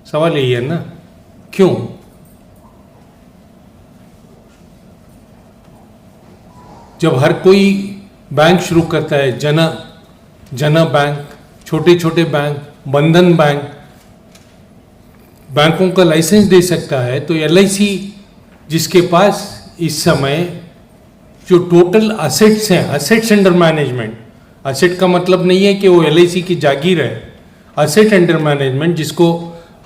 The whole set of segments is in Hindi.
सवाल यही है ना, क्यों? जब हर कोई बैंक शुरू करता है, जना बैंक, छोटे छोटे बैंक, बंधन बैंक, बैंकों का लाइसेंस दे सकता है, तो एलआईसी जिसके पास इस समय जो टोटल असेट्स हैं, असेट्स अंडर मैनेजमेंट, असेट का मतलब नहीं है कि वो एलआईसी की जागीर है, असेट अंडर मैनेजमेंट जिसको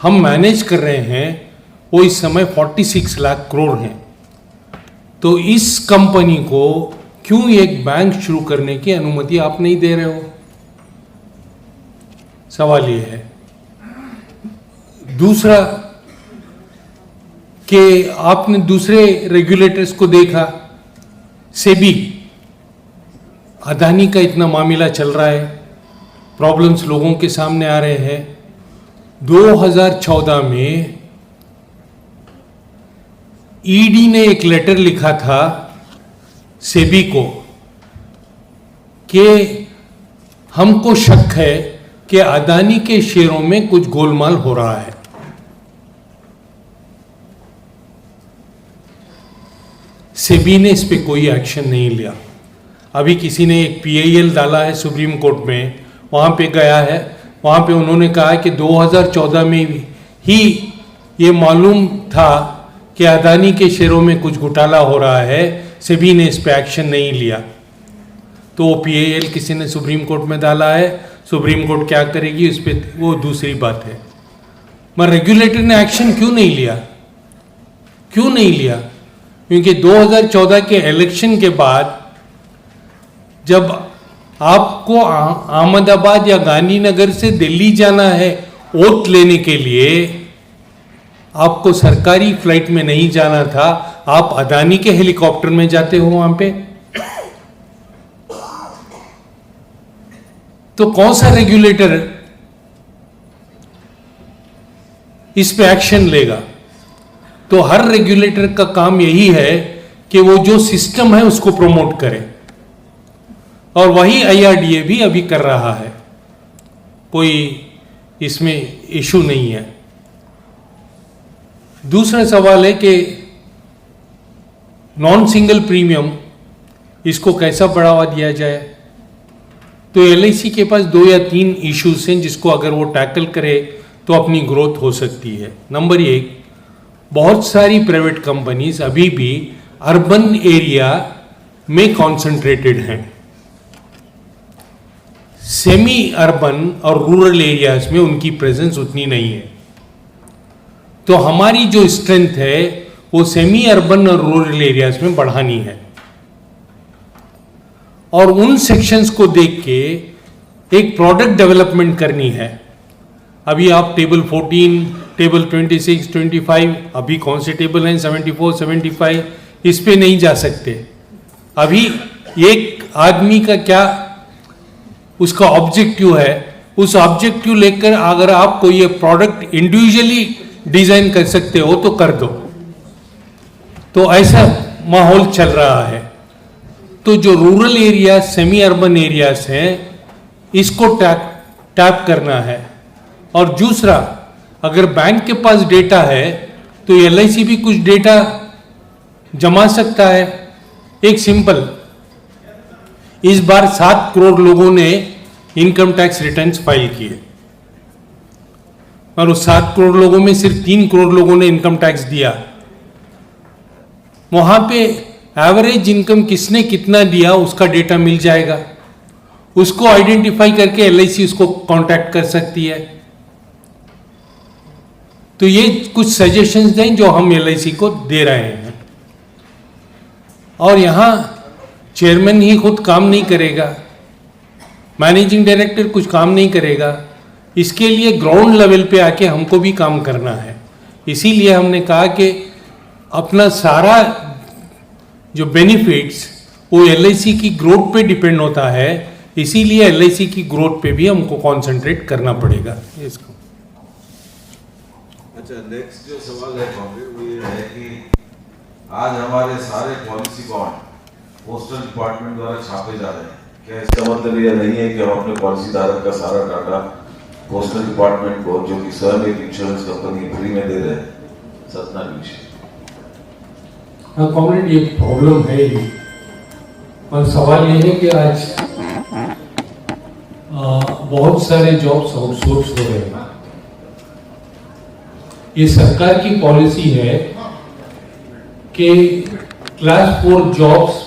हम मैनेज कर रहे हैं, वो इस समय 46 लाख करोड़ हैं। तो इस कंपनी को क्यों एक बैंक शुरू करने की अनुमति आप नहीं दे रहे हो? सवाल ये है। दूसरा कि आपने दूसरे रेगुलेटर्स को देखा, सेबी, अदानी का इतना मामला चल रहा है, प्रॉब्लम्स लोगों के सामने आ रहे हैं। 2014 में ईडी ने एक लेटर लिखा था सेबी को कि हमको शक है कि अदानी के शेयरों में कुछ गोलमाल हो रहा है। सेबी ने इस पे कोई एक्शन नहीं लिया। अभी किसी ने एक पीआईएल डाला है सुप्रीम कोर्ट में, वहाँ पे गया है, वहाँ पे उन्होंने कहा कि 2014 में ही ये मालूम था कि अदानी के शेयरों में कुछ घोटाला हो रहा है, सेबी ने इस पे एक्शन नहीं लिया। तो वो पीआईएल किसी ने सुप्रीम कोर्ट में डाला है, सुप्रीम कोर्ट क्या करेगी उस पर वो दूसरी बात है। मगर रेगुलेटर ने एक्शन क्यों नहीं लिया? क्यों नहीं लिया? क्योंकि 2014 के इलेक्शन के बाद जब आपको अहमदाबाद या गांधीनगर से दिल्ली जाना है ओथ लेने के लिए, आपको सरकारी फ्लाइट में नहीं जाना था, आप अदानी के हेलीकॉप्टर में जाते हो वहां पे। तो कौन सा रेगुलेटर इस पे एक्शन लेगा? तो हर रेगुलेटर का काम यही है कि वो जो सिस्टम है उसको प्रमोट करे, और वही आईआरडीए भी अभी कर रहा है, कोई इसमें इशू नहीं है। दूसरा सवाल है कि नॉन सिंगल प्रीमियम, इसको कैसा बढ़ावा दिया जाए? तो एलआईसी के पास 2 या 3 इश्यूज हैं जिसको अगर वो टैकल करे तो अपनी ग्रोथ हो सकती है। नंबर 1, बहुत सारी प्राइवेट कंपनीज अभी भी अर्बन एरिया में कॉन्सेंट्रेटेड हैं, सेमी अर्बन और रूरल एरियाज में उनकी प्रेजेंस उतनी नहीं है। तो हमारी जो स्ट्रेंथ है वो सेमी अर्बन और रूरल एरियाज में बढ़ानी है, और उन सेक्शंस को देख के एक प्रोडक्ट डेवलपमेंट करनी है। अभी आप टेबल 14, टेबल 26, 25, अभी कौन से टेबल हैं, 74, 75, इस पे नहीं जा सकते। अभी एक आदमी का क्या उसका ऑब्जेक्टिव है, उस ऑब्जेक्टिव लेकर अगर आप कोई ये प्रोडक्ट इंडिविजुअली डिजाइन कर सकते हो तो कर दो। तो ऐसा माहौल चल रहा है। तो जो rural area, semi urban areas हैं, इसको टैप करना है। और दूसरा, अगर बैंक के पास डेटा है तो एलआईसी भी कुछ डेटा जमा सकता है। एक सिंपल, इस बार 7 करोड़ लोगों ने इनकम टैक्स रिटर्न्स फाइल किए, और उस 7 करोड़ लोगों में सिर्फ 3 करोड़ लोगों ने इनकम टैक्स दिया। वहां पे एवरेज इनकम किसने कितना दिया उसका डेटा मिल जाएगा, उसको आइडेंटिफाई करके एलआईसी उसको कांटेक्ट कर सकती है। तो ये कुछ सजेशंस हैं जो हम एलआईसी को दे रहे हैं। और यहां चेयरमैन ही खुद काम नहीं करेगा, मैनेजिंग डायरेक्टर कुछ काम नहीं करेगा, इसके लिए ग्राउंड लेवल पे आके हमको भी काम करना है। इसीलिए हमने कहा कि अपना सारा जो बेनिफिट्स वो एलआईसी की ग्रोथ पे डिपेंड होता है, इसीलिए एलआईसी की ग्रोथ पे भी हमको कंसंट्रेट करना पड़ेगा। इसको अच्छा, नेक्स्ट जो सवाल है वो ये है कि आज हमारे सारे पॉलिसी बॉन्ड पोस्टल डिपार्टमेंट द्वारा छापे जा रहे हैं। क्या इसका मतलब यह नहीं है कि हम अपने पॉलिसी धारक का सारा डाटा पोस्टल डिपार्टमेंट को, जो कि सर एक इंश्योरेंस कंपनी फ्री में दे रहे हैं, सतना विषय। हाँ कॉमरेड, ये प्रॉब्लम है ही, और सवाल ये है कि आज बहुत सारे जॉब्स आउटसोर्स हो रहे हैं। ये सरकार की पॉलिसी है कि क्लास 4 जॉब्स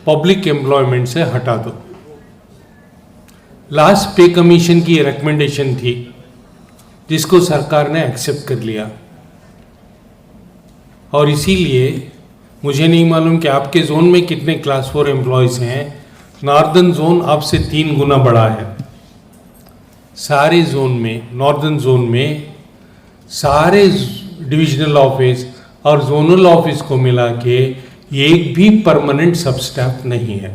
पब्लिक एम्प्लॉयमेंट से हटा दो। लास्ट पे कमीशन की रिकमेंडेशन थी, जिसको सरकार ने एक्सेप्ट कर लिया, और इसीलिए मुझे नहीं मालूम कि आपके जोन में कितने क्लास 4 एम्प्लॉयज़ हैं। नॉर्दर्न जोन आपसे 3 गुना बड़ा है। सारे जोन में, नॉर्दर्न जोन में सारे डिविजनल ऑफिस और जोनल ऑफिस को मिला के एक भी परमानेंट सब स्टाफ नहीं है।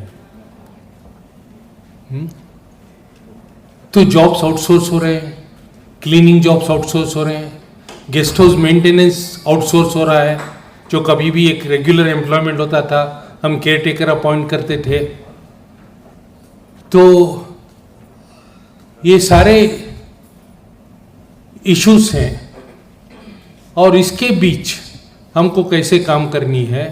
तो जॉब्स आउटसोर्स हो रहे हैं, क्लीनिंग जॉब्स आउटसोर्स हो रहे हैं, गेस्ट हाउस मेंटेनेंस आउटसोर्स हो रहा है। जो कभी भी एक रेगुलर एम्प्लॉयमेंट होता था, हम केयर टेकर अपॉइंट करते थे। तो ये सारे इश्यूज हैं, और इसके बीच हमको कैसे काम करनी है,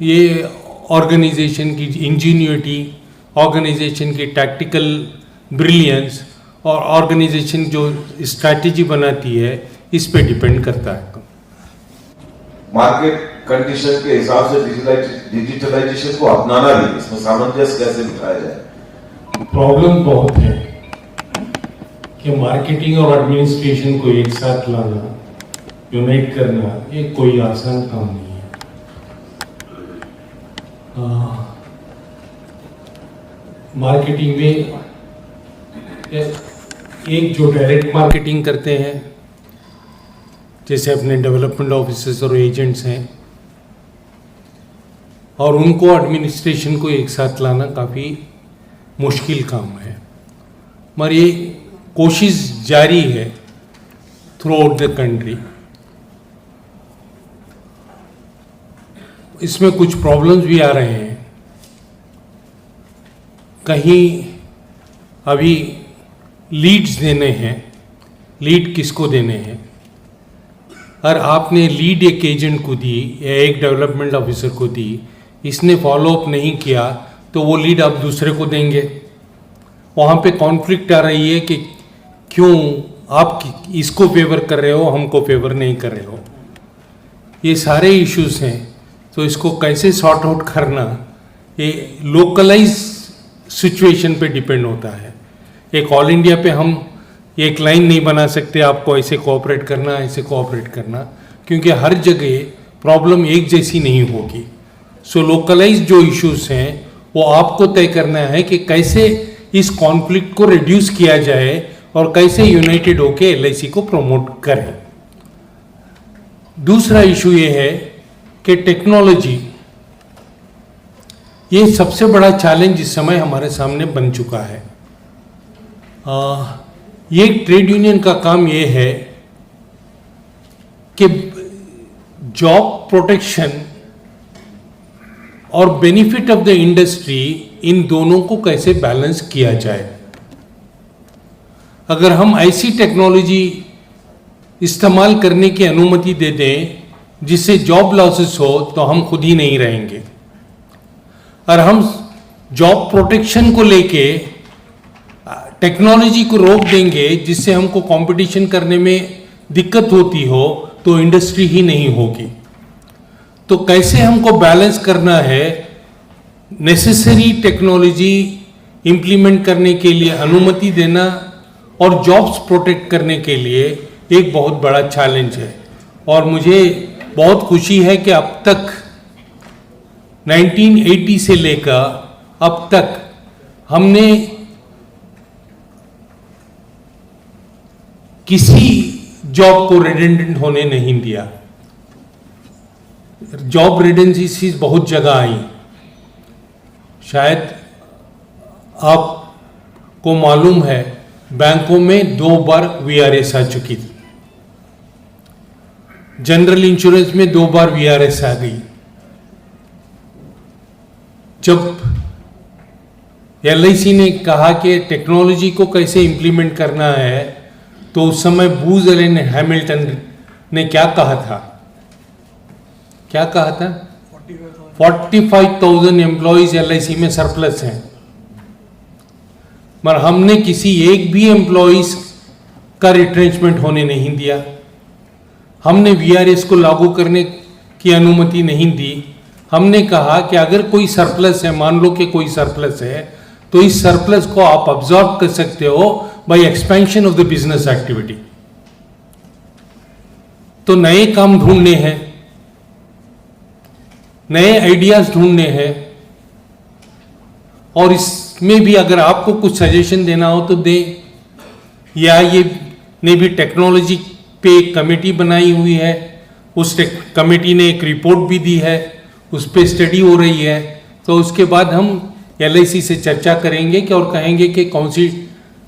ये ऑर्गेनाइजेशन की इंजीनियरिटी, ऑर्गेनाइजेशन की टैक्टिकल ब्रिलियंस और ऑर्गेनाइजेशन जो स्ट्रैटेजी बनाती है, इस पे डिपेंड करता है। मार्केट कंडीशन के हिसाब से डिजिटलाइजेशन को अपनाना भी, इसमें सामंजस्य कैसे बिठाया जाए? प्रॉब्लम बहुत है कि मार्केटिंग और एडमिनिस्ट्रेशन को एक साथ लाना, यूनाइट करना, ये कोई आसान काम नहीं है। मार्केटिंग में एक जो डायरेक्ट मार्केटिंग करते हैं, जैसे अपने डेवलपमेंट ऑफिसर्स और एजेंट्स हैं, और उनको एडमिनिस्ट्रेशन को एक साथ लाना काफ़ी मुश्किल काम है। मगर ये कोशिश जारी है थ्रू आउट द कंट्री। इसमें कुछ प्रॉब्लम्स भी आ रहे हैं। कहीं अभी लीड्स देने हैं, लीड किसको देने हैं, और आपने लीड एक एजेंट को दी या एक डेवलपमेंट ऑफिसर को दी, इसने फॉलोअप नहीं किया, तो वो लीड आप दूसरे को देंगे। वहाँ पे कॉन्फ्लिक्ट आ रही है कि क्यों आप इसको फेवर कर रहे हो, हमको फेवर नहीं कर रहे हो। ये सारे इश्यूज हैं, तो इसको कैसे सॉर्ट आउट करना, ये लोकलाइज सिचुएशन पे डिपेंड होता है। एक ऑल इंडिया पे हम एक लाइन नहीं बना सकते, आपको ऐसे कोऑपरेट करना, ऐसे कोऑपरेट करना, क्योंकि हर जगह प्रॉब्लम एक जैसी नहीं होगी। सो लोकलाइज जो इश्यूज हैं वो आपको तय करना है कि कैसे इस कॉन्फ्लिक्ट को रिड्यूस किया जाए और कैसे यूनाइटेड होके एलआईसी को प्रमोट करें। दूसरा इशू ये है कि टेक्नोलॉजी, ये सबसे बड़ा चैलेंज इस समय हमारे सामने बन चुका है। ये ट्रेड यूनियन का काम ये है कि जॉब प्रोटेक्शन और बेनिफिट ऑफ द इंडस्ट्री, इन दोनों को कैसे बैलेंस किया जाए। अगर हम ऐसी टेक्नोलॉजी इस्तेमाल करने की अनुमति दे दें जिससे जॉब लॉसेस हो, तो हम खुद ही नहीं रहेंगे। और हम जॉब प्रोटेक्शन को लेके टेक्नोलॉजी को रोक देंगे जिससे हमको कंपटीशन करने में दिक्कत होती हो, तो इंडस्ट्री ही नहीं होगी। तो कैसे हमको बैलेंस करना है, नेसेसरी टेक्नोलॉजी इंप्लीमेंट करने के लिए अनुमति देना और जॉब्स प्रोटेक्ट करने के लिए एक बहुत बड़ा चैलेंज है। और मुझे बहुत खुशी है कि अब तक 1980 से लेकर अब तक हमने किसी जॉब को रिडेंडेंट होने नहीं दिया। जॉब रिडेंडेंसीज बहुत जगह आई। शायद आपको मालूम है, बैंकों में 2 बार वीआरएस आ चुकी थी, जनरल इंश्योरेंस में 2 बार वीआरएस आ गई। जब LIC ने कहा कि टेक्नोलॉजी को कैसे इम्प्लीमेंट करना है, तो उस समय बूज एलन हैमिल्टन ने क्या कहा था? 45,000 एम्प्लॉयज LIC में सरप्लस हैं, मगर हमने किसी एक भी एम्प्लॉयज का रिट्रेंचमेंट होने नहीं दिया। हमने VRS को लागू करने की अनुमति नहीं दी। हमने कहा कि अगर कोई सरप्लस है, मान लो कि कोई सरप्लस है, तो इस सरप्लस को आप अब्जॉर्ब कर सकते हो by expansion of the business activity. तो नए काम ढूंढने हैं, नए आइडियाज ढूंढने हैं, और इसमें भी अगर आपको कुछ सजेशन देना हो तो दे। या ये ने भी टेक्नोलॉजी पे एक कमेटी बनाई हुई है, उस कमेटी ने एक रिपोर्ट भी दी है, उस पर स्टडी हो रही है। तो उसके बाद हम LIC से चर्चा करेंगे कि और कहेंगे कि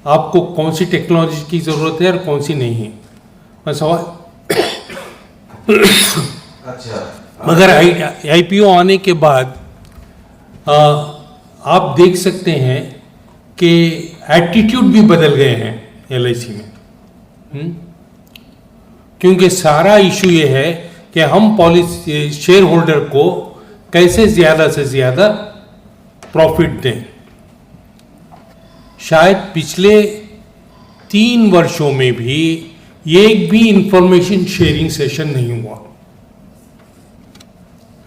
आपको कौन सी टेक्नोलॉजी की ज़रूरत है और कौन सी नहीं है। बस सवाल अच्छा, मगर IPO आने के बाद आप देख सकते हैं कि एटीट्यूड भी बदल गए हैं LIC में। क्योंकि सारा इशू ये है कि हम पॉलिसी शेयर होल्डर को कैसे ज़्यादा से ज़्यादा प्रॉफिट दें। शायद पिछले 3 वर्षों में भी एक भी इंफॉर्मेशन शेयरिंग सेशन नहीं हुआ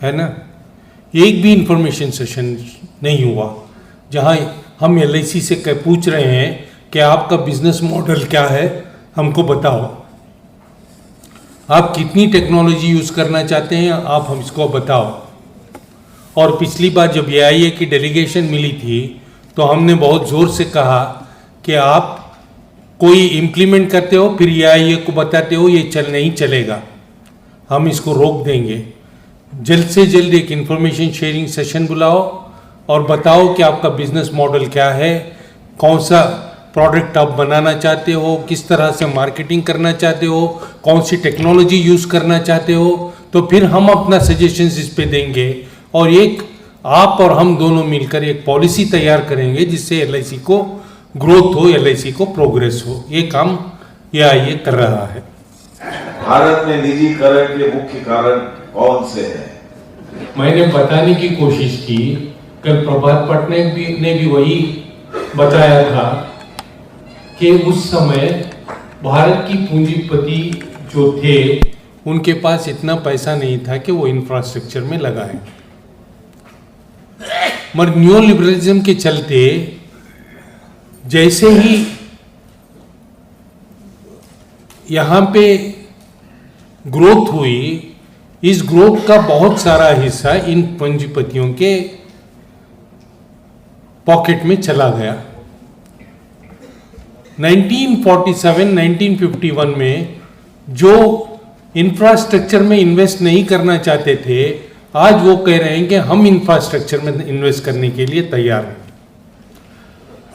है ना, एक भी इंफॉर्मेशन सेशन नहीं हुआ जहां हम LIC से पूछ रहे हैं कि आपका बिजनेस मॉडल क्या है, हमको बताओ, आप कितनी टेक्नोलॉजी यूज़ करना चाहते हैं, आप हम इसको बताओ। और पिछली बार जब AIA की डेलीगेशन मिली थी तो हमने बहुत ज़ोर से कहा कि आप कोई इम्प्लीमेंट करते हो फिर AIA को बताते हो ये नहीं चलेगा, हम इसको रोक देंगे। जल्द से जल्द एक इंफॉर्मेशन शेयरिंग सेशन बुलाओ और बताओ कि आपका बिजनेस मॉडल क्या है, कौन सा प्रोडक्ट आप बनाना चाहते हो, किस तरह से मार्केटिंग करना चाहते हो, कौन सी टेक्नोलॉजी यूज़ करना चाहते हो। तो फिर हम अपना सजेशंस इस पे देंगे और एक आप और हम दोनों मिलकर एक पॉलिसी तैयार करेंगे जिससे LIC को ग्रोथ हो, LIC को प्रोग्रेस हो। ये काम ये कर रहा है। भारत में निजीकरण के मुख्य कारण कौन से हैं? मैंने बताने की कोशिश की, कल प्रभात पटनायक ने भी वही बताया था कि उस समय भारत की पूंजीपति जो थे उनके पास इतना पैसा नहीं था कि वो इंफ्रास्ट्रक्चर में लगाएं। मगर न्यू लिबरलिज्म के चलते जैसे ही यहाँ पे ग्रोथ हुई, इस ग्रोथ का बहुत सारा हिस्सा इन पूंजीपतियों के पॉकेट में चला गया। 1947, 1951 में जो इंफ्रास्ट्रक्चर में इन्वेस्ट नहीं करना चाहते थे, आज वो कह रहे हैं कि हम इंफ्रास्ट्रक्चर में इन्वेस्ट करने के लिए तैयार हैं।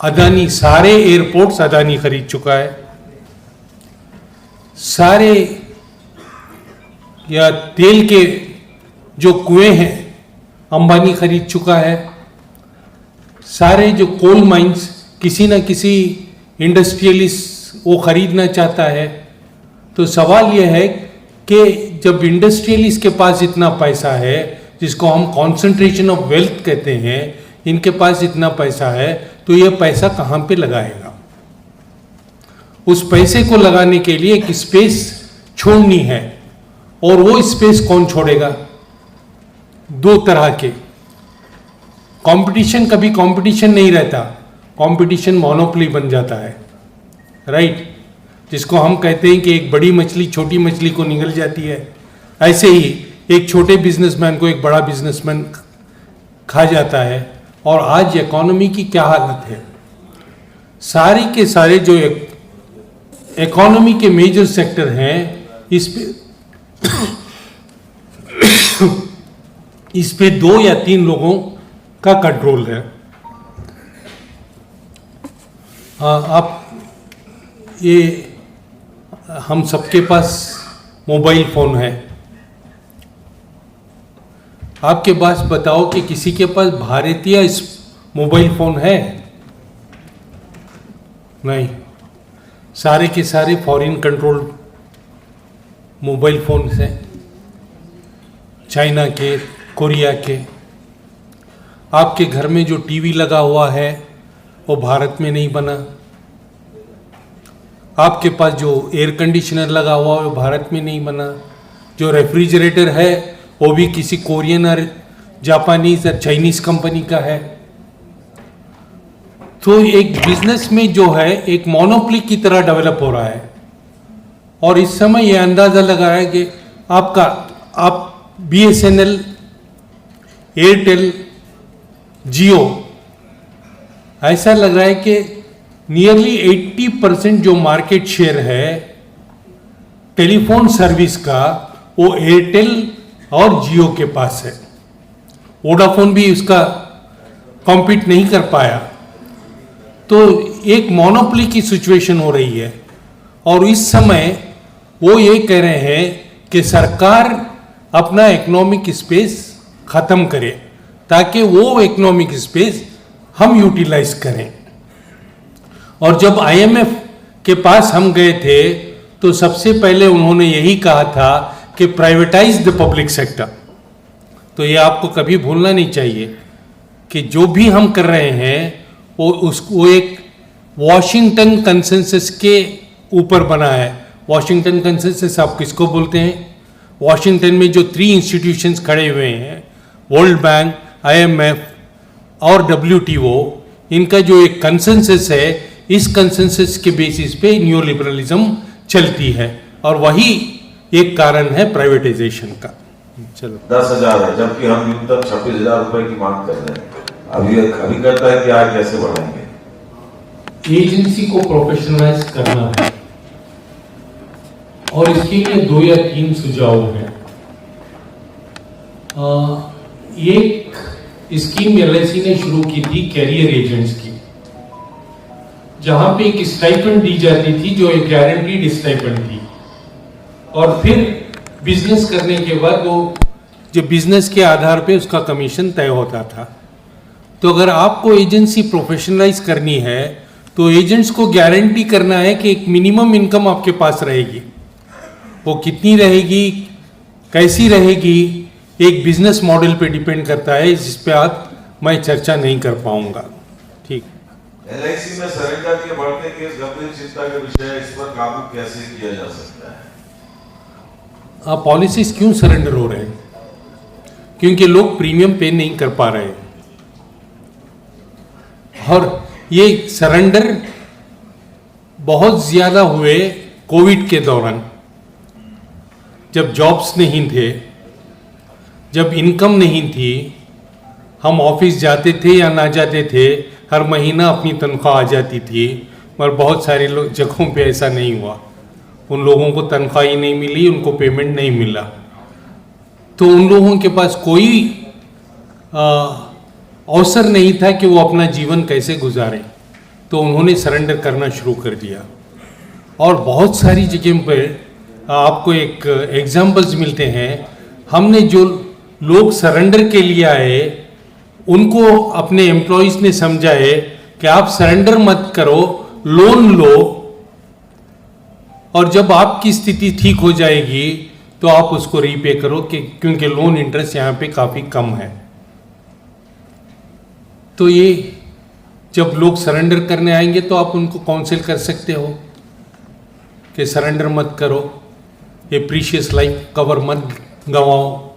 अदानी, सारे एयरपोर्ट्स अदानी खरीद चुका है, सारे या तेल के जो कुएं हैं अंबानी खरीद चुका है, सारे जो कोल माइंस किसी न किसी इंडस्ट्रियलिस्ट वो खरीदना चाहता है। तो सवाल यह है कि जब इंडस्ट्रियलिस्ट के पास इतना पैसा है, जिसको हम कॉन्सेंट्रेशन ऑफ वेल्थ कहते हैं, इनके पास इतना पैसा है, तो यह पैसा कहाँ पे लगाएगा? उस पैसे को लगाने के लिए एक स्पेस छोड़नी है, और वो स्पेस कौन छोड़ेगा? दो तरह के कंपटीशन, कभी कंपटीशन नहीं रहता, कंपटीशन मोनोपोली बन जाता है, राइट? जिसको हम कहते हैं कि एक बड़ी मछली छोटी मछली को निगल जाती है, ऐसे ही एक छोटे बिजनेसमैन को एक बड़ा बिजनेसमैन खा जाता है। और आज इकोनॉमी की क्या हालत है? सारे के सारे जो इकोनॉमी के मेजर सेक्टर हैं, इस पे 2 या 3 लोगों का कंट्रोल है। आप ये हम सबके पास मोबाइल फोन है, आपके पास बताओ कि किसी के पास भारतीय मोबाइल फोन है? नहीं, सारे के सारे फॉरेन कंट्रोल मोबाइल फोन्स हैं, चाइना के, कोरिया के। आपके घर में जो टीवी लगा हुआ है वो भारत में नहीं बना। आपके पास जो एयर कंडीशनर लगा हुआ है वो भारत में नहीं बना। जो रेफ्रिजरेटर है वो भी किसी कोरियन और जापानीज या चाइनीज कंपनी का है। तो एक बिजनेस में जो है एक मोनोपोली की तरह डेवलप हो रहा है। और इस समय ये अंदाजा लगा है कि आप BSNL, एयरटेल, जियो, ऐसा लग रहा है कि नियरली 80% जो मार्केट शेयर है टेलीफोन सर्विस का वो एयरटेल और जियो के पास है। वोडाफोन भी उसका कॉम्पीट नहीं कर पाया। तो एक मोनोपोली की सिचुएशन हो रही है। और इस समय वो ये कह रहे हैं कि सरकार अपना इकोनॉमिक स्पेस खत्म करे ताकि वो इकोनॉमिक स्पेस हम यूटिलाइज करें। और जब IMF के पास हम गए थे तो सबसे पहले उन्होंने यही कहा था कि प्राइवेटाइज द पब्लिक सेक्टर। तो ये आपको कभी भूलना नहीं चाहिए कि जो भी हम कर रहे हैं वो एक वॉशिंगटन कंसेंसस के ऊपर बना है। वॉशिंगटन कंसेंसस आप किसको बोलते हैं? वॉशिंगटन में जो 3 इंस्टीट्यूशंस खड़े हुए हैं, वर्ल्ड बैंक, IMF और WTO, इनका जो एक कंसेंसस है, इस कंसेंसस के बेसिस पे न्यू लिबरलिज्म चलती है। और वही एक कारण है प्राइवेटाइजेशन का। चलो 10,000 है जबकि हम न्यूनतम 26,000 रुपए की मांग कर रहे हैं। अभी कहता है कि आज कैसे बढ़ाएंगे? एजेंसी को प्रोफेशनलाइज करना है और इसके लिए 2 या 3 सुझाव हैं। एक स्कीम LIC ने शुरू की थी कैरियर एजेंट्स की, जहां पे एक स्टाइपेंड दी जाती थी जो एक गारंटीड स्टाइपेंड थी। और फिर बिजनेस करने के बाद वो जो बिजनेस के आधार पे उसका कमीशन तय होता था। तो अगर आपको एजेंसी प्रोफेशनलाइज करनी है तो एजेंट्स को गारंटी करना है कि एक मिनिमम इनकम आपके पास रहेगी। वो कितनी रहेगी, कैसी रहेगी, एक बिजनेस मॉडल पे डिपेंड करता है, जिस पे मैं चर्चा नहीं कर पाऊंगा। ठीक। LIC में सरेंडर के बढ़ते केस गंभीर चिंता का विषय है। इस पर काबू कैसे किया जा सकता है? पॉलिसीज क्यों सरेंडर हो रहे हैं? क्योंकि लोग प्रीमियम पे नहीं कर पा रहे हैं। और ये सरेंडर बहुत ज्यादा हुए कोविड के दौरान, जब जॉब्स नहीं थे, जब इनकम नहीं थी, हम ऑफिस जाते थे या ना जाते थे, हर महीना अपनी तनख्वाह आ जाती थी। मगर बहुत सारे लोग जगहों पे ऐसा नहीं हुआ। उन लोगों को तनख्वाह ही नहीं मिली, उनको पेमेंट नहीं मिला। तो उन लोगों के पास कोई अवसर नहीं था कि वो अपना जीवन कैसे गुजारें। तो उन्होंने सरेंडर करना शुरू कर दिया। और बहुत सारी जगह पर आपको एक एग्जाम्पल्स मिलते हैं। हमने जो लोग सरेंडर के लिए आए उनको अपने एम्प्लॉयज ने समझाए कि आप सरेंडर मत करो, लोन लो, और जब आपकी स्थिति ठीक हो जाएगी तो आप उसको रीपे करो, क्योंकि लोन इंटरेस्ट यहाँ पे काफ़ी कम है। तो ये जब लोग सरेंडर करने आएंगे तो आप उनको काउंसिल कर सकते हो कि सरेंडर मत करो, ये प्रीशियस लाइफ कवर मत गंवाओ,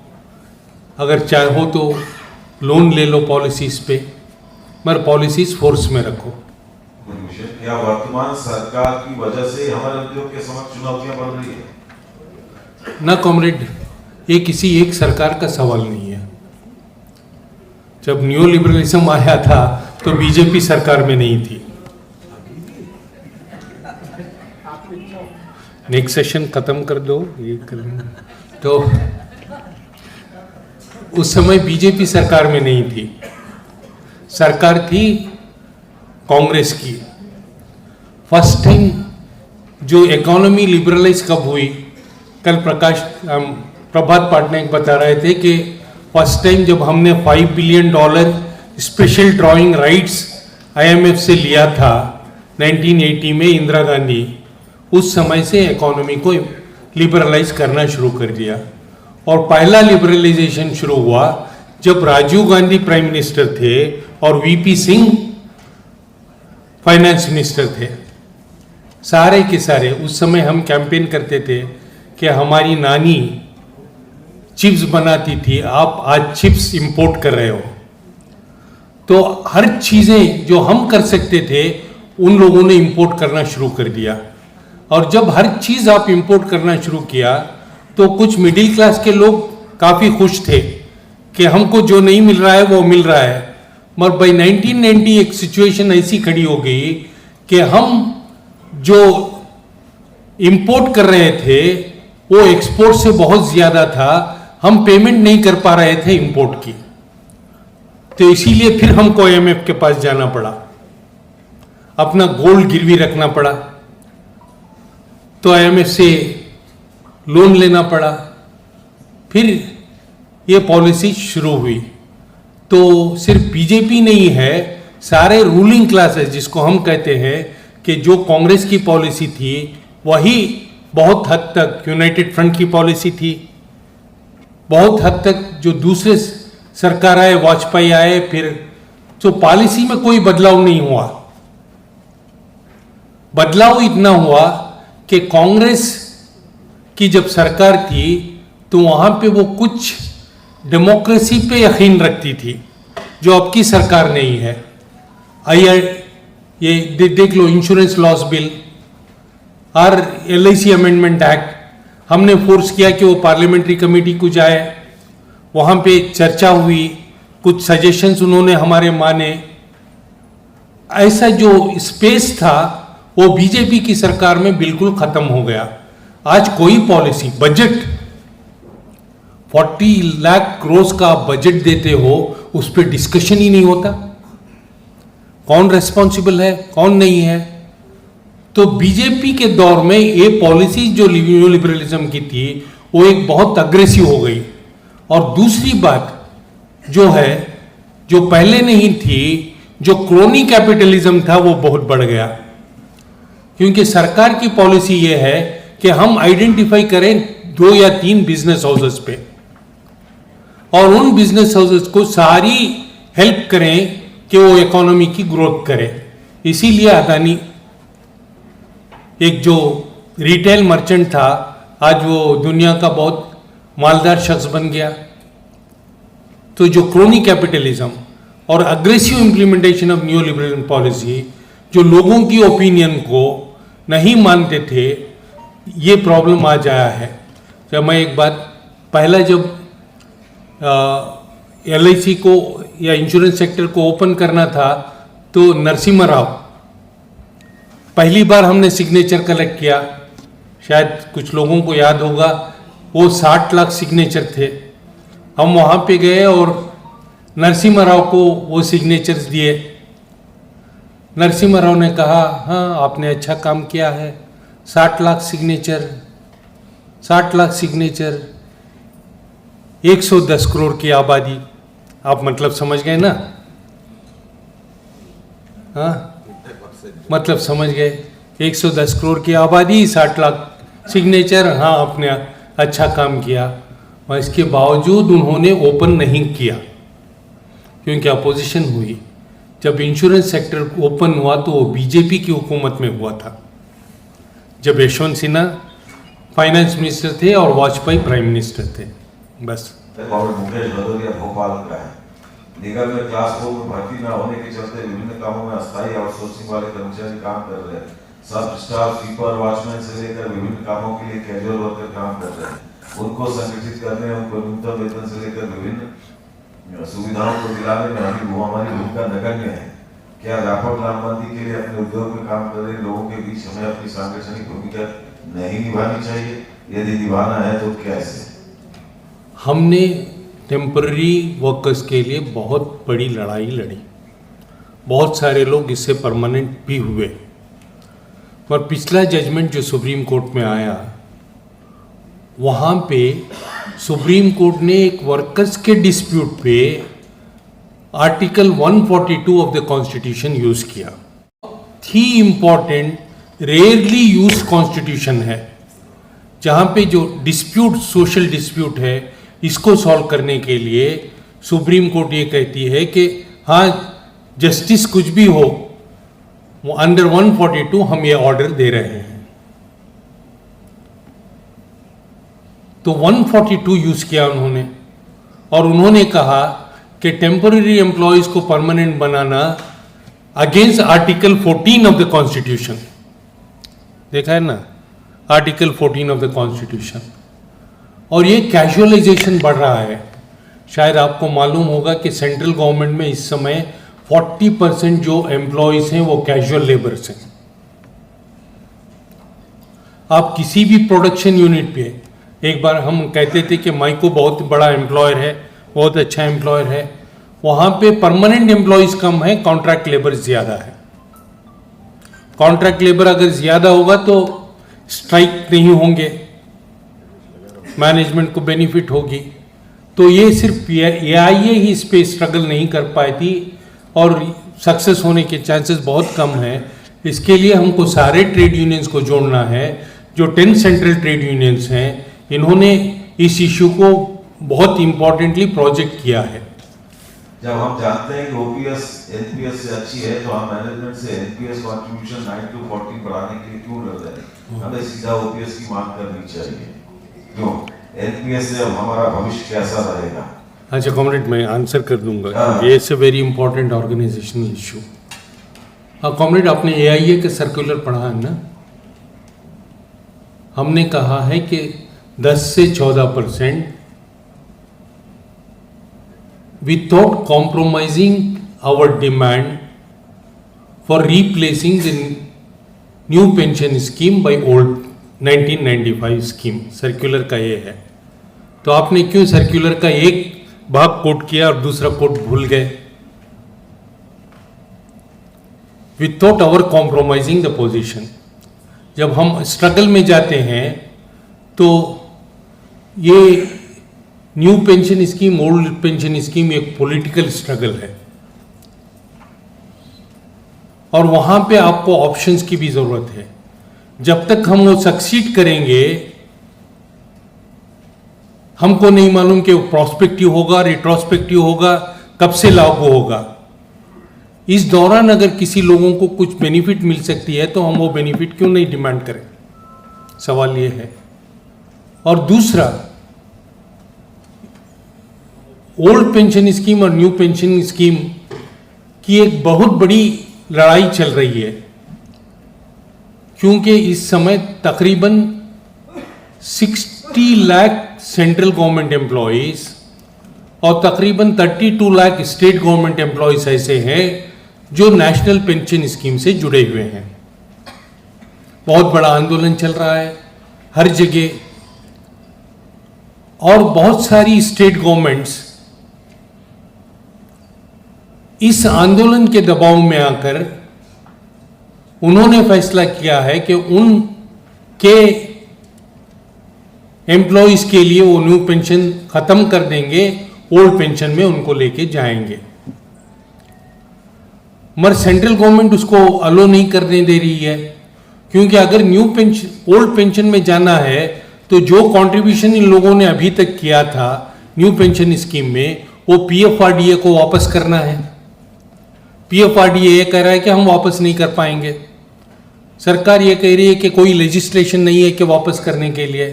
अगर चाहो तो लोन ले लो पॉलिसीज पे, मगर पॉलिसीज फोर्स में रखो। क्या वर्तमान सरकार की वजह से हमारे उद्योग के समक्ष चुनौतियां बढ़ रही है? ना कॉमरेड, ये किसी एक सरकार का सवाल नहीं है। जब न्यू लिबरलिज्म आया था तो बीजेपी सरकार में नहीं थी। नेक्स्ट सेशन खत्म कर दो, ये कर तो उस समय बीजेपी सरकार में नहीं थी, सरकार थी कांग्रेस की। फर्स्ट टाइम जो इकोनॉमी लिबरलाइज कब हुई, कल प्रभात पाटनायक बता रहे थे कि फर्स्ट टाइम जब हमने $5 billion special drawing rights IMF से लिया था, 1980 में इंदिरा गांधी उस समय से इकोनॉमी को लिबरलाइज करना शुरू कर दिया। और पहला लिबरलाइजेशन शुरू हुआ जब राजीव गांधी प्राइम मिनिस्टर थे और वीपी सिंह फाइनेंस मिनिस्टर थे। सारे के सारे उस समय हम कैंपेन करते थे कि हमारी नानी चिप्स बनाती थी, आप आज चिप्स इंपोर्ट कर रहे हो। तो हर चीज़ें जो हम कर सकते थे उन लोगों ने इंपोर्ट करना शुरू कर दिया। और जब हर चीज़ आप इंपोर्ट करना शुरू किया तो कुछ मिडिल क्लास के लोग काफ़ी खुश थे कि हमको जो नहीं मिल रहा है वो मिल रहा है। मगर बाई 1990 एक सिचुएशन ऐसी खड़ी हो गई कि हम जो इंपोर्ट कर रहे थे वो एक्सपोर्ट से बहुत ज़्यादा था, हम पेमेंट नहीं कर पा रहे थे इंपोर्ट की। तो इसीलिए फिर हमको IMF के पास जाना पड़ा, अपना गोल्ड गिरवी रखना पड़ा, तो IMF से लोन लेना पड़ा। फिर ये पॉलिसी शुरू हुई। तो सिर्फ बीजेपी नहीं है, सारे रूलिंग क्लासेस जिसको हम कहते हैं कि जो कांग्रेस की पॉलिसी थी वही बहुत हद तक यूनाइटेड फ्रंट की पॉलिसी थी, बहुत हद तक जो दूसरे सरकार आए, वाजपेयी आए, फिर जो पॉलिसी में कोई बदलाव नहीं हुआ। बदलाव इतना हुआ कि कांग्रेस की जब सरकार थी तो वहाँ पे वो कुछ डेमोक्रेसी पे यकीन रखती थी जो अब की सरकार नहीं है। ये देख लो, इंश्योरेंस लॉस बिल और LIC अमेंडमेंट एक्ट, हमने फोर्स किया कि वो पार्लियामेंट्री कमेटी को जाए, वहाँ पे चर्चा हुई, कुछ सजेशंस उन्होंने हमारे माने। ऐसा जो स्पेस था वो बीजेपी की सरकार में बिल्कुल खत्म हो गया। आज कोई पॉलिसी, बजट 40 लाख करोड़ का बजट देते हो, उस पर डिस्कशन ही नहीं होता, कौन रेस्पॉन्सिबल है कौन नहीं है। तो बीजेपी के दौर में ये पॉलिसी जो न्यू लिबरलिज्म की थी वो एक बहुत अग्रेसिव हो गई। और दूसरी बात जो है, जो पहले नहीं थी, जो क्रोनी कैपिटलिज्म था वो बहुत बढ़ गया। क्योंकि सरकार की पॉलिसी ये है कि हम आइडेंटिफाई करें 2 या 3 बिजनेस हाउसेस पे और उन बिजनेस हाउसेस को सारी हेल्प करें कि वो इकोनॉमी की ग्रोथ करे। इसीलिए अदानी एक जो रिटेल मर्चेंट था आज वो दुनिया का बहुत मालदार शख्स बन गया। तो जो क्रोनी कैपिटलिज्म और aggressive implementation of new liberal policy, जो लोगों की ओपिनियन को नहीं मानते थे, ये प्रॉब्लम आज आया है। जब मैं एक बात, पहला जब LIC को या इंश्योरेंस सेक्टर को ओपन करना था तो नरसिम्हा राव, पहली बार हमने सिग्नेचर कलेक्ट किया, शायद कुछ लोगों को याद होगा, वो 60 लाख सिग्नेचर थे। हम वहाँ पे गए और नरसिम्हा राव को वो सिग्नेचर्स दिए। नरसिम्हा राव ने कहा, हाँ आपने अच्छा काम किया है, 60 लाख सिग्नेचर, 60 लाख सिग्नेचर, 110 करोड़ की आबादी, आप मतलब समझ गए ना? हाँ, मतलब समझ गए, 110 करोड़ की आबादी, 60 लाख सिग्नेचर, हाँ आपने अच्छा काम किया। और इसके बावजूद उन्होंने ओपन नहीं किया क्योंकि अपोजिशन हुई। जब इंश्योरेंस सेक्टर ओपन हुआ तो वो बीजेपी की हुकूमत में हुआ था, जब यशवंत सिन्हा फाइनेंस मिनिस्टर थे और वाजपेयी प्राइम मिनिस्टर थे। बस मुकेश भदौरिया भोपाल का है। निगम में क्लास 4 में भर्ती न होने के चलते विभिन्न कामों में अस्थायी आउटसोर्सिंग वाले कर्मचारी काम कर रहे हैं। सब स्टाफ, स्वीपर, वॉचमैन से लेकर विभिन्न कामों के लिए कैजुअल वर्कर काम कर रहे हैं। उनको संगठित करने, उनको न्यूनतम वेतन से लेकर विभिन्न सुविधाओं को दिलाने में हमारी भूमिका नगण्य है। क्या व्यापक लामबंदी के लिए अपने उद्योग में काम कर रहे लोगों के बीच हमें अपनी सांगठनिक भूमिका नहीं निभानी चाहिए? यदि निभाना है तो कैसे? हमने टेम्पररी वर्कर्स के लिए बहुत बड़ी लड़ाई लड़ी, बहुत सारे लोग इससे परमानेंट भी हुए। पर पिछला जजमेंट जो सुप्रीम कोर्ट में आया, वहाँ पे सुप्रीम कोर्ट ने एक वर्कर्स के डिस्प्यूट पे article 142 of the constitution use किया। ही इम्पॉर्टेंट रेयरली यूज कॉन्स्टिट्यूशन है, जहाँ पे जो डिस्प्यूट, सोशल डिस्प्यूट है, इसको सॉल्व करने के लिए सुप्रीम कोर्ट ये कहती है कि हाँ, जस्टिस कुछ भी हो, वो अंडर 142 हम ये ऑर्डर दे रहे हैं। तो 142 यूज किया उन्होंने, और उन्होंने कहा कि टेम्पररी एम्प्लॉयज को permanent banana against article 14 of the constitution. देखा है ना, आर्टिकल 14 ऑफ द कॉन्स्टिट्यूशन। और ये कैजुअलाइजेशन बढ़ रहा है। शायद आपको मालूम होगा कि सेंट्रल गवर्नमेंट में इस समय 40% जो एम्प्लॉयज हैं वो कैजुअल लेबर्स हैं। आप किसी भी प्रोडक्शन यूनिट पे, एक बार हम कहते थे कि माइको बहुत बड़ा एम्प्लॉयर है, बहुत अच्छा एम्प्लॉयर है, वहाँ पे परमानेंट एम्प्लॉयज कम है, कॉन्ट्रैक्ट लेबर ज़्यादा है। कॉन्ट्रैक्ट लेबर अगर ज़्यादा होगा तो स्ट्राइक नहीं होंगे, मैनेजमेंट को बेनिफिट होगी। तो ये सिर्फ AIA ही इस पे स्ट्रगल नहीं कर पाई थी और सक्सेस होने के चांसेस बहुत कम है। इसके लिए हमको सारे ट्रेड यूनियंस को जोड़ना है। जो 10 सेंट्रल ट्रेड यूनियंस हैं, इन्होंने इस इशू को बहुत इंपॉर्टेंटली प्रोजेक्ट किया है। जब हम जानते हैं कि OPS NPS से अच्छी है, तो हम मैनेजमेंट से NPS कंट्रीब्यूशन 9 to 14 बढ़ाने के लिए क्यों लड़ रहे हैं? हमें सीधा OPS की मांग करनी चाहिए। क्यों? NPS से हमारा भविष्य कैसा रहेगा? अच्छा कॉमरेड, मैं आंसर कर दूंगा। ये it's a very important organisational issue. हाँ कॉमरेड, आपने AIA के सर्कुलर पढ़ा है ना? हमने कहा है कि 10 से 14% without compromising our demand for replacing the new pension scheme by old 1995 scheme. Circular का ये है। तो आपने क्यों सर्कुलर का एक भाग कोट किया और दूसरा कोट भूल गए? Without our compromising the position. जब हम स्ट्रगल में जाते हैं तो ये new pension scheme, old pension scheme एक पॉलिटिकल स्ट्रगल है, और वहां पे आपको ऑप्शंस की भी जरूरत है। जब तक हम वो सक्सीड करेंगे, हमको नहीं मालूम कि वो प्रोस्पेक्टिव होगा, रिट्रोस्पेक्टिव होगा, कब से लागू होगा। इस दौरान अगर किसी लोगों को कुछ बेनिफिट मिल सकती है तो हम वो बेनिफिट क्यों नहीं डिमांड करें? सवाल ये है। और दूसरा, ओल्ड पेंशन स्कीम और न्यू पेंशन स्कीम की एक बहुत बड़ी लड़ाई चल रही है, क्योंकि इस समय तकरीबन 60 लाख सेंट्रल गवर्नमेंट एम्प्लॉयज और तकरीबन 32 लाख स्टेट गवर्नमेंट एम्प्लॉयज ऐसे हैं जो नेशनल पेंशन स्कीम से जुड़े हुए हैं। बहुत बड़ा आंदोलन चल रहा है हर जगह, और बहुत सारी स्टेट गवर्नमेंट्स इस आंदोलन के दबाव में आकर उन्होंने फैसला किया है कि उनके एम्प्लॉयज के लिए वो न्यू पेंशन खत्म कर देंगे, ओल्ड पेंशन में उनको लेके जाएंगे। मगर सेंट्रल गवर्नमेंट उसको अलो नहीं करने दे रही है, क्योंकि अगर न्यू पेंशन, ओल्ड पेंशन में जाना है तो जो कंट्रीब्यूशन इन लोगों ने अभी तक किया था न्यू पेंशन स्कीम में, वो PFRDA को वापस करना है। PFRDA ये कह रहा है कि हम वापस नहीं कर पाएंगे। सरकार ये कह रही है कि कोई लेजिस्लेशन नहीं है कि वापस करने के लिए।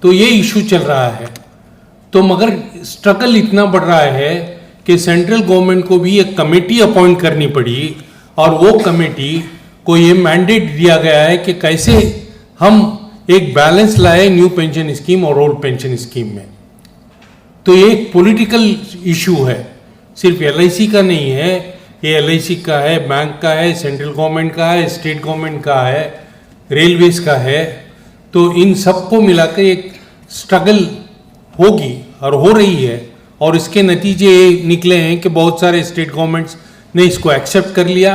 तो ये इशू चल रहा है। तो मगर स्ट्रगल इतना बढ़ रहा है कि सेंट्रल गवर्नमेंट को भी एक कमेटी अपॉइंट करनी पड़ी, और वो कमेटी को ये मैंडेट दिया गया है कि कैसे हम एक बैलेंस लाए न्यू पेंशन स्कीम और ओल्ड पेंशन स्कीम में। तो ये एक पॉलिटिकल इशू है, सिर्फ LIC का नहीं है, ये LIC का है, बैंक का है, सेंट्रल गवर्नमेंट का है, स्टेट गवर्नमेंट का है, रेलवेज का है। तो इन सबको मिलाकर एक स्ट्रगल होगी और हो रही है, और इसके नतीजे ये निकले हैं कि बहुत सारे स्टेट गवर्नमेंट्स ने इसको एक्सेप्ट कर लिया,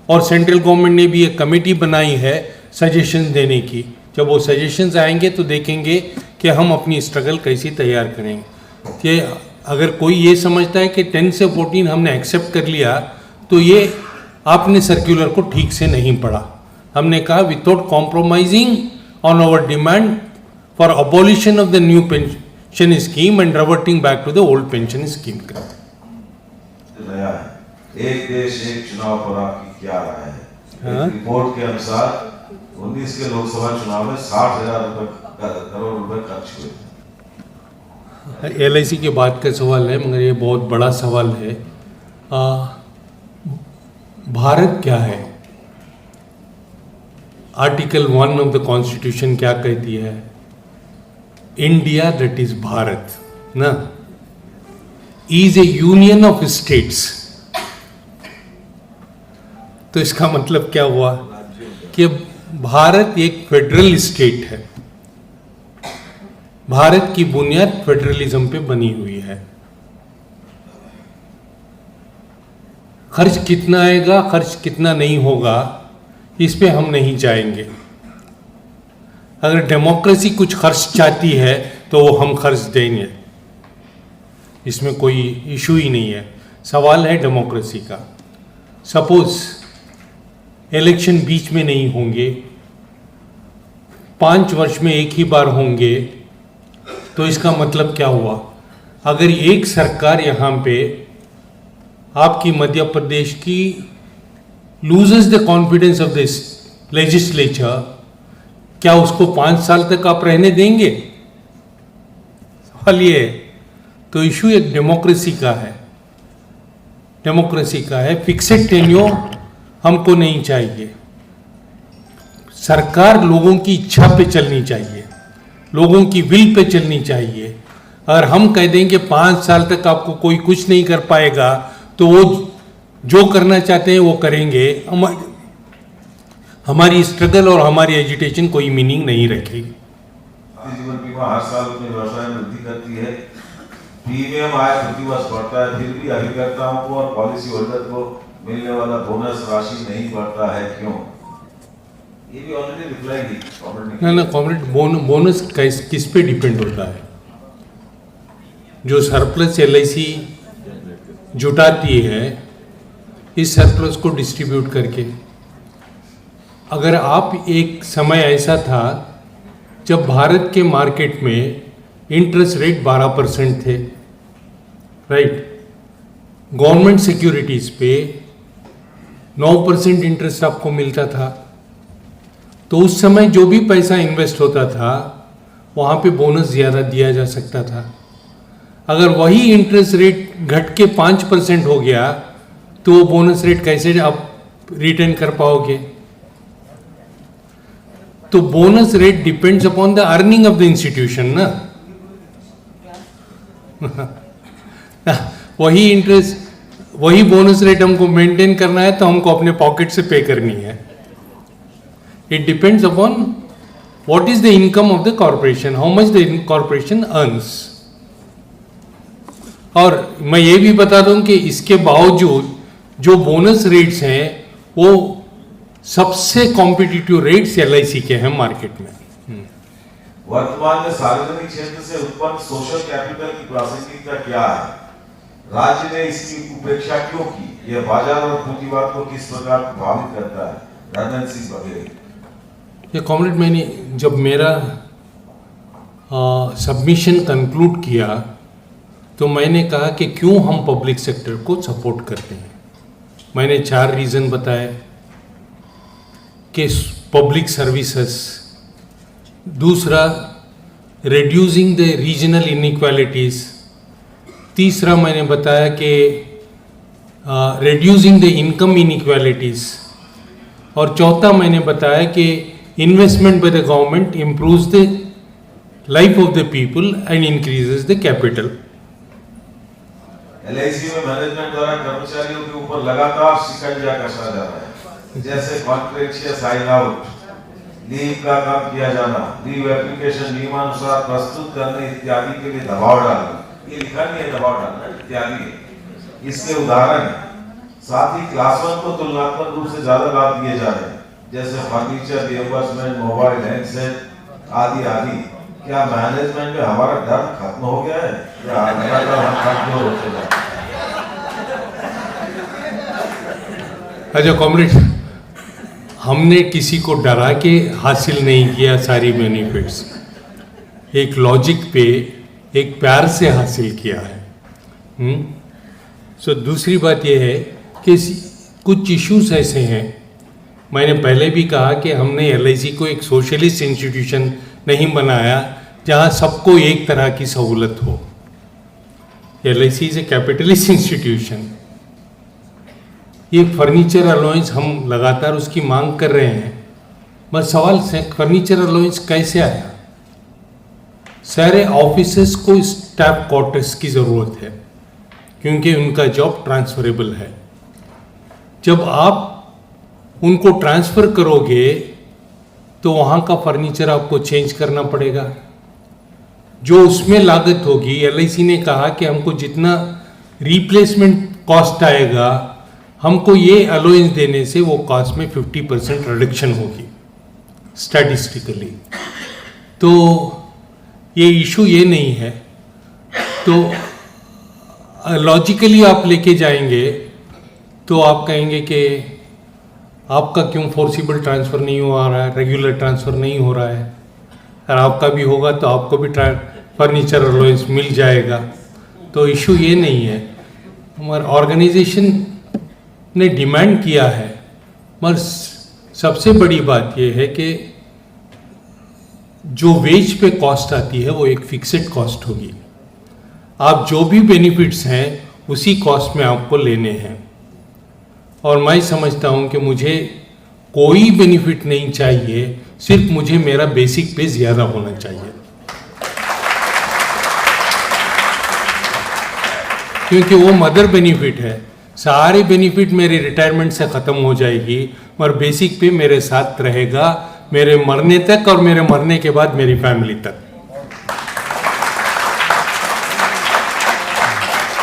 और सेंट्रल गवर्नमेंट ने भी एक कमेटी बनाई है सजेशंस देने की। जब वो सजेशंस आएंगे तो देखेंगे कि हम अपनी स्ट्रगल कैसी तैयार करेंगे। कि अगर कोई ये समझता है कि 10 से 14 हमने एक्सेप्ट कर लिया तो ये आपने सर्कुलर को ठीक से नहीं पढ़ा। हमने कहा without compromising on our demand for abolition of the new pension scheme and reverting back to the old pension scheme. नया है, एक देश एक चुनाव पर आपकी क्या राय है? हाँ? एक रिपोर्ट के अनुसार 19 के लोकसभा चुनाव में 60,000 करोड़ रुपए खर्च हुए थे। LIC के बाद का सवाल है, मगर ये बहुत बड़ा सवाल है। भारत क्या है? आर्टिकल 1 ऑफ द कॉन्स्टिट्यूशन क्या कहती है? इंडिया, दैट इज भारत ना, is A union of states. तो इसका मतलब क्या हुआ कि भारत एक फेडरल स्टेट है। भारत की बुनियाद फेडरलिज्म पे बनी हुई है। खर्च कितना आएगा, खर्च कितना नहीं होगा, इस पे हम नहीं जाएंगे। अगर डेमोक्रेसी कुछ खर्च चाहती है तो वो हम खर्च देंगे, इसमें कोई इशू ही नहीं है। सवाल है डेमोक्रेसी का। सपोज इलेक्शन बीच में नहीं होंगे, 5 वर्ष में एक ही बार होंगे, तो इसका मतलब क्या हुआ? अगर एक सरकार यहाँ पे आपकी मध्य प्रदेश की loses the confidence of this legislature, क्या उसको 5 साल तक आप रहने देंगे? सवाल ये है। तो इशू एक डेमोक्रेसी का है, डेमोक्रेसी का है। फिक्सेड टेन्योर हमको नहीं चाहिए। सरकार लोगों की इच्छा पे चलनी चाहिए, लोगों की विल पे चलनी चाहिए। अगर हम कह देंगे 5 साल तक आपको कोई कुछ नहीं कर पाएगा, तो वो जो करना चाहते हैं वो करेंगे। हमारी स्ट्रगल और हमारी एजुटेशन कोई मीनिंग नहीं रखेगी। जीवन बीमा हर साल अपने व्यवसाय में वृद्धि करती है, प्रीमियम आय प्रतिवर्ष बढ़ता है, फिर भी अभिकर्ताओं को और पॉलिसी होल्डर को मिलने वाला बोनस राशि नहीं बढ़ता है, क्यों? ये भी ऑलरेडी रिप्लाई दी ना कॉमरेड, बोनस किस पे डिपेंड होता है? जो सरप्लस LIC जुटाती है, इस सरप्लस को डिस्ट्रीब्यूट करके। अगर आप, एक समय ऐसा था जब भारत के मार्केट में इंटरेस्ट रेट 12% थे, राइट? गवर्नमेंट सिक्योरिटीज पे 9% इंटरेस्ट आपको मिलता था। तो उस समय जो भी पैसा इन्वेस्ट होता था वहाँ पे बोनस ज़्यादा दिया जा सकता था। अगर वही इंटरेस्ट रेट घट के 5% हो गया तो वो बोनस रेट कैसे आप रिटर्न कर पाओगे? तो bonus rate depends upon the earning of the institution ना। वही इंटरेस्ट, वही बोनस रेट हमको मेंटेन करना है तो हमको अपने पॉकेट से पे करनी है। It depends upon what is the income of the corporation, how much the corporation earns. और मैं ये भी बता दूं कि इसके बावजूद जो बोनस रेट्स हैं वो सबसे कॉम्पिटिटिव रेट्स LIC के हैं मार्केट में। वर्तमान में सार्वजनिक क्षेत्र से उत्पन्न सोशल कैपिटल की प्रासंगिकता क्या है? राज्य ने इसकी उपेक्षा क्यों की? यह बाजार और पूंजीवाद को किस प्रकार प्रभावित करता है? राजनाथ सिंह वगैरह। ये कॉमरेड, मैंने जब मेरा सबमिशन कंक्लूड किया तो मैंने कहा कि क्यों हम पब्लिक सेक्टर को सपोर्ट करते हैं। मैंने 4 रीज़न बताए कि पब्लिक सर्विसेज, दूसरा रिड्यूसिंग द रीजनल इनइक्वालिटीज़, तीसरा मैंने बताया कि रिड्यूसिंग द इनकम इनइक्वालिटीज़, और चौथा मैंने बताया कि investment by the government improves the life of the people and increases the capital. LIC में मैनेजमेंट द्वारा कर्मचारियों के ऊपर लगातार शिकंजा कसा जा रहा है, जैसे कॉन्ट्रैक्चुअल साइन आउट, लीव का काम किया जाना, लीव एप्लीकेशन नियमानुसार प्रस्तुत करने इत्यादि के लिए दबाव डालना। ये लिखा नहीं है दबाव डालना, इत्यादि इसके उदाहरण है। साथ ही क्लास 1 को तुलनात्मक रूप से ज्यादा लाभ दिए जा रहे हैं, जैसे फर्नीचर रियंबर्समेंट, मोबाइल हैंडसेट आदि आदि। क्या मैनेजमेंट में हमारा डर खत्म हो गया है या लगातार हम कमजोर होते जा रहे हैं? अच्छा कॉमरेड, हमने किसी को डरा के हासिल नहीं किया सारी बेनिफिट्स, एक लॉजिक पे एक प्यार से हासिल किया है। सो दूसरी बात यह है कि कुछ इश्यूज ऐसे हैं, मैंने पहले भी कहा कि हमने LIC को एक सोशलिस्ट इंस्टीट्यूशन नहीं बनाया जहां सबको एक तरह की सहूलत हो। LIC is a capitalist institution. ये फर्नीचर अलाउंस हम लगातार उसकी मांग कर रहे हैं, बस सवाल फर्नीचर अलाउंस कैसे आया? सारे ऑफिसर्स को स्टाफ क्वार्टर्स की ज़रूरत है क्योंकि उनका जॉब ट्रांसफरेबल है। जब आप उनको ट्रांसफ़र करोगे तो वहाँ का फर्नीचर आपको चेंज करना पड़ेगा, जो उसमें लागत होगी। LIC ने कहा कि हमको जितना रिप्लेसमेंट कॉस्ट आएगा, हमको ये अलाउंस देने से वो कॉस्ट में 50% रिडक्शन होगी स्टैटिस्टिकली। तो ये इशू ये नहीं है। तो लॉजिकली आप लेके जाएंगे तो आप कहेंगे कि आपका क्यों फोर्सिबल ट्रांसफ़र नहीं हो रहा है, रेगुलर ट्रांसफ़र नहीं हो रहा है। अगर आपका भी होगा तो आपको भी फर्नीचर अलाउंस मिल जाएगा। तो इशू ये नहीं है। हमारा ऑर्गेनाइजेशन ने डिमांड किया है, मगर सबसे बड़ी बात यह है कि जो वेज पे कॉस्ट आती है वो एक फिक्स्ड कॉस्ट होगी। आप जो भी बेनिफिट्स हैं उसी कॉस्ट में आपको लेने हैं। और मैं समझता हूं कि मुझे कोई बेनिफिट नहीं चाहिए, सिर्फ मुझे मेरा बेसिक पे ज़्यादा होना चाहिए, क्योंकि वो मदर बेनिफिट है। सारे बेनिफिट मेरे रिटायरमेंट से ख़त्म हो जाएगी, और बेसिक पे मेरे साथ रहेगा मेरे मरने तक और मेरे मरने के बाद मेरी फैमिली तक।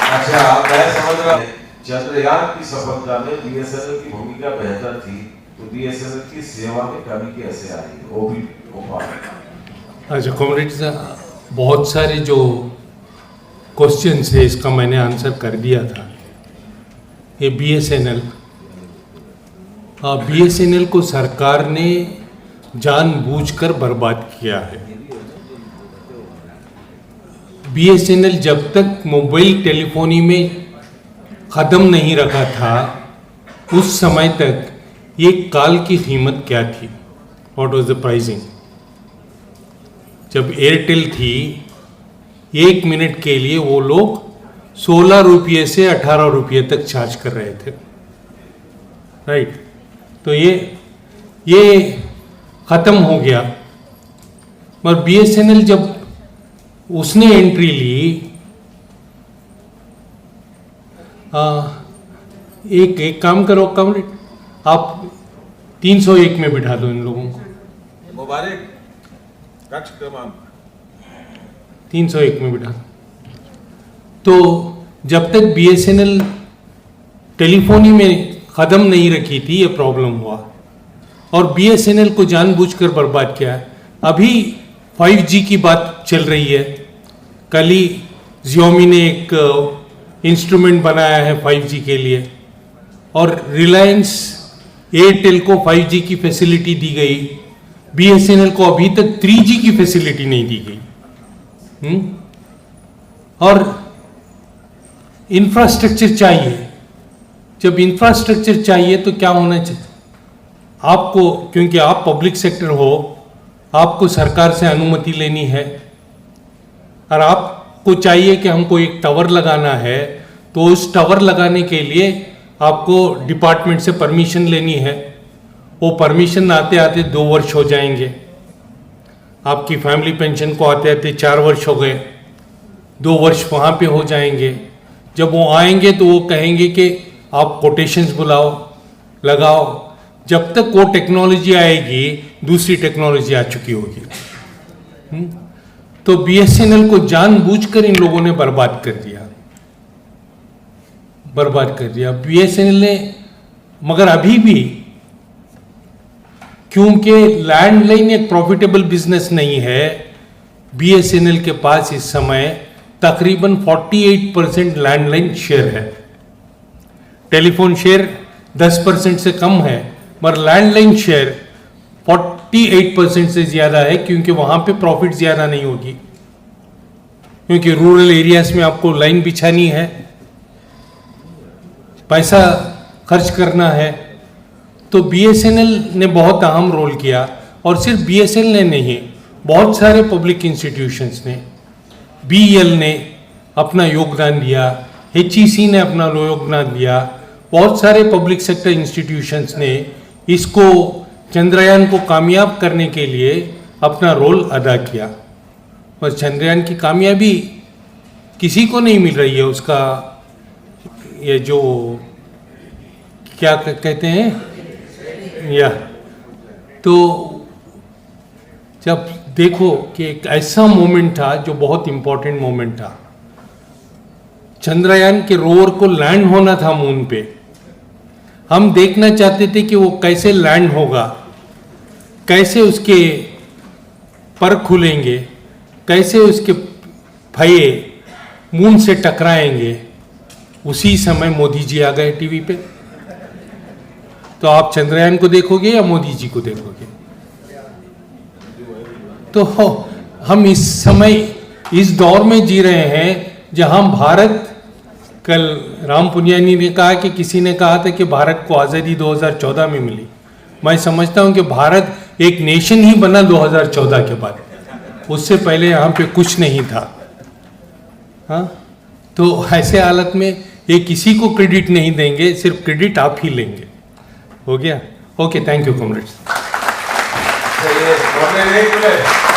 अच्छा, मैं समझ रहा हूं चंद्रयान की सफलता में BSNL की भूमिका बेहतर थी, तो BSNL की सेवा में कमी कैसे आई, वो भी भोपाल। अच्छा कॉमरेड्स, बहुत सारे जो क्वेश्चंस है इसका मैंने आंसर कर दिया था। ये BSNL को सरकार ने जानबूझकर बर्बाद किया है। BSNL जब तक मोबाइल टेलीफोनी में ख़त्म नहीं रखा था, उस समय तक ये काल की कीमत क्या थी, व्हाट वाज द प्राइसिंग। जब एयरटेल थी, 1 मिनट के लिए वो लोग 16 रुपये से 18 रुपये तक चार्ज कर रहे थे, राइट। तो ये ख़त्म हो गया। मगर BSNL जब उसने एंट्री ली, एक काम करो कमरेड, आप 301 में बिठा दो इन लोगों को। मुबारक, कक्ष क्रमांक 301 में बिठा दो। तो जब तक BSNL टेलीफोनी में ख़त्म नहीं रखी थी, ये प्रॉब्लम हुआ, और BSNL को जानबूझकर बर्बाद किया। अभी 5G की बात चल रही है। कल ही Xiaomi ने एक इंस्ट्रूमेंट बनाया है 5G के लिए, और रिलायंस एयरटेल को 5G की फैसिलिटी दी गई, BSNL को अभी तक 3G की फैसिलिटी नहीं दी गई। और इंफ्रास्ट्रक्चर चाहिए। जब इंफ्रास्ट्रक्चर चाहिए तो क्या होना चाहिए आपको, क्योंकि आप पब्लिक सेक्टर हो, आपको सरकार से अनुमति लेनी है, और आपको चाहिए कि हमको एक टावर लगाना है, तो उस टावर लगाने के लिए आपको डिपार्टमेंट से परमिशन लेनी है। वो परमिशन आते आते 2 वर्ष हो जाएंगे। आपकी फैमिली पेंशन को आते आते 4 वर्ष हो गए, 2 वर्ष वहाँ पे हो जाएंगे। जब वो आएंगे तो वो कहेंगे कि आप कोटेशंस बुलाओ, लगाओ। जब तक वो टेक्नोलॉजी आएगी, दूसरी टेक्नोलॉजी आ चुकी होगी। तो BSNL को जानबूझकर इन लोगों ने बर्बाद कर दिया BSNL ने। मगर अभी भी, क्योंकि लैंडलाइन एक प्रॉफिटेबल बिजनेस नहीं है, BSNL के पास इस समय तकरीबन 48% लैंडलाइन शेयर है। टेलीफोन शेयर 10% से कम है, मगर लैंडलाइन शेयर 48% से ज़्यादा है, क्योंकि वहाँ पे प्रॉफिट ज़्यादा नहीं होगी, क्योंकि रूरल एरियाज में आपको लाइन बिछानी है, पैसा खर्च करना है। तो बीएसएनएल ने बहुत अहम रोल किया, और सिर्फ बीएसएनएल ने नहीं, बहुत सारे पब्लिक इंस्टीट्यूशंस ने, बीईएल ने अपना योगदान दिया, एचईसी ने अपना योगदान दिया, बहुत सारे पब्लिक सेक्टर इंस्टीट्यूशंस ने इसको चंद्रयान को कामयाब करने के लिए अपना रोल अदा किया। और चंद्रयान की कामयाबी किसी को नहीं मिल रही है, उसका ये जो क्या कहते हैं या, तो जब देखो कि एक ऐसा मोमेंट था जो बहुत इम्पोर्टेंट मोमेंट था, चंद्रयान के रोवर को लैंड होना था मून पे। हम देखना चाहते थे कि वो कैसे लैंड होगा, कैसे उसके पर खुलेंगे, कैसे उसके फये मून से टकराएंगे। उसी समय मोदी जी आ गए टीवी पे। तो आप चंद्रयान को देखोगे या मोदी जी को देखोगे? तो हम इस समय इस दौर में जी रहे हैं जहां भारत, कल राम पुनियानी ने कहा कि किसी ने कहा था कि भारत को आज़ादी 2014 में मिली। मैं समझता हूं कि भारत एक नेशन ही बना 2014 के बाद, उससे पहले यहाँ पे कुछ नहीं था। हाँ, तो ऐसे हालत में ये किसी को क्रेडिट नहीं देंगे, सिर्फ क्रेडिट आप ही लेंगे। हो गया? Okay, thank you comrades. एक मिनट